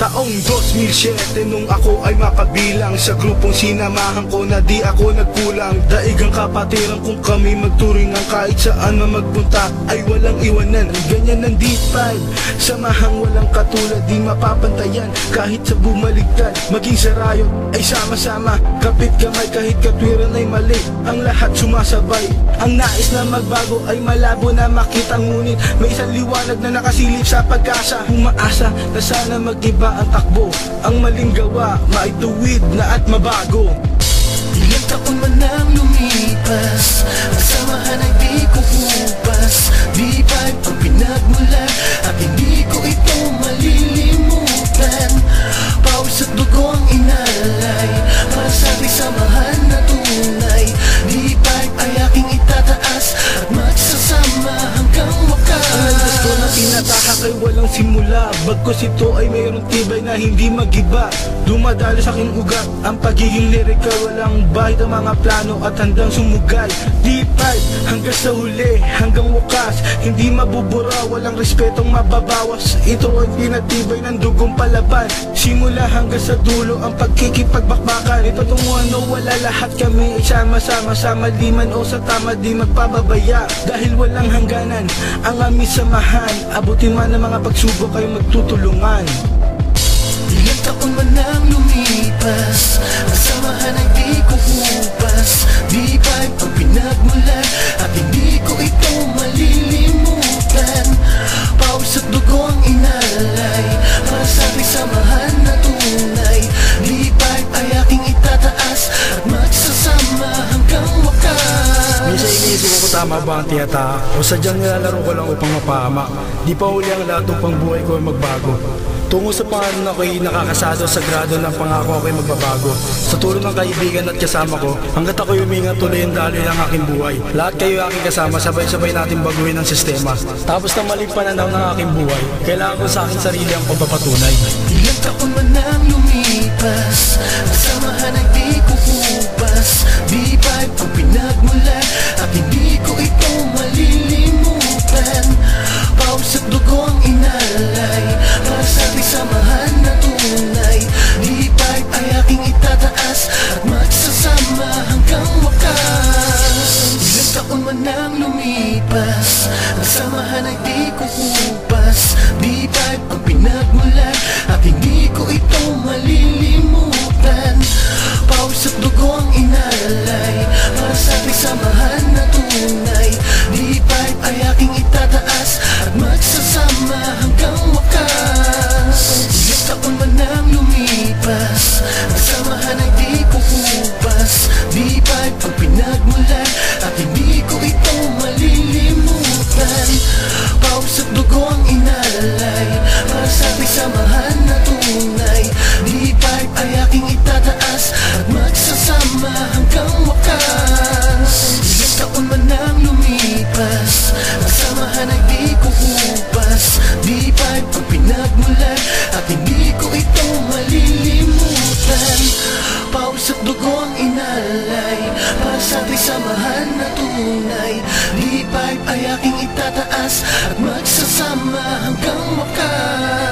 Taong 2007 nung ako ay makabilang sa grupong sinamahan ko na di ako nagkulang. Daig ang kapatiran kung kami magturingan, kahit saan na magpunta ay walang iwanan. Ganyan ng D5, samahang walang katulad, di mapapantayan kahit sa bumaligtad. Maging sa rayot ay sama-sama, kapit kamay kahit katwiran ay mali. Ang lahat sumasabay, ang nais na magbago ay malabo na makita, ngunit may isang liwanag na nakasilip sa pag-asa. Umaasa na sana mag-iba ang takbo, ang maling gawa maituwid na at mabago. Ilang taon man ang lumipas, ang samahan ay di ko hupas. D5 ang pinagmulan at hindi ko ito malilimutan. Pawis at dugo ang inalay para sa ating samahan na tunay. D5 ay aking itataas at magsasama hanggang wakas. Ang gusto na tinatahak ay walang simula, bagkus ito ay mayroong tibay na hindi mag-iba. Dumadalo sa aking ugat ang pagiging lirikal, walang bahid ang mga plano at handang sumugal. D5 hanggang sa huli, hanggang wakas, hindi mabubura, walang respetong mababawas. Ito ay pinatibay ng dugong palaban, simula hanggang sa dulo ang pagkikipagbakbakan. Ito tunguhan o wala, lahat kami ay sama-sama, sa maliman o sa tama di magpababaya. Dahil walang hangganan ang aming samahan, abutin man ang mga pagsubok ay magtutulungan. Ilang taon man ang lumipas, ang samahan ay di ko hupas. D5 ang pinagmulan at hindi ko ito malilimutan. Pawis at dugo ang inalay para sa ating samahan na tunay. D5 ay aking itataas at magsasama hanggang wakas. Minsan iniisip ko tama ba ang tiyata o sadyang nilalaro ko lang upang mapahama. Di pa huli ang lahat upang buhay ko ay magbago. Tungo sa pangalan ako'y nakakasado, sagrado ng pangako ako'y magbabago. Sa tulong ng kaibigan at kasama ko, hanggat ako'y huminga tuloy ang daloy ng aking buhay. Lahat kayo aking kasama, sabay-sabay natin baguhin ang sistema. Tapos ng maling pananaw ng aking buhay, kailangan ko sa aking sarili ang pagpapatunay. Ilang taon man ang lumipas, ang samahan ay di ko hupas. D5 ang pinagmulan at hindi ko ito malilimutan. Pawis at dugo ang inalay para sa ating samahan na tunay. D5 ay aking itataas at magsasama hanggang wakas. Ilang taon man ang lumipas, ang samahan ay di ko hupas. D5 ang pinagmulan at hindi ko ito malilimutan. Pawis at dugo ang inalay para sa ating samahan na tunay. D5 ay aking itataas at magsasama hanggang wakas. Ilang taon man ang lumipas, ang samahan ay di ko hupas. D5 ang pinagmulan at hindi ko ito malilimutan. Pawis at dugo ang inalay para sa ating samahan na tunay. D5 ay aking itataas at magsasama hanggang wakas. Ilang taon man ang lumipas, ang samahan ay di ko hupas. D5 ang pinagmulan at hindi ko ito malilimutan. Pawis at dugo ang inalay para sa ating samahan na tunay. D5 ay aking itataas at magsasama hanggang wakas.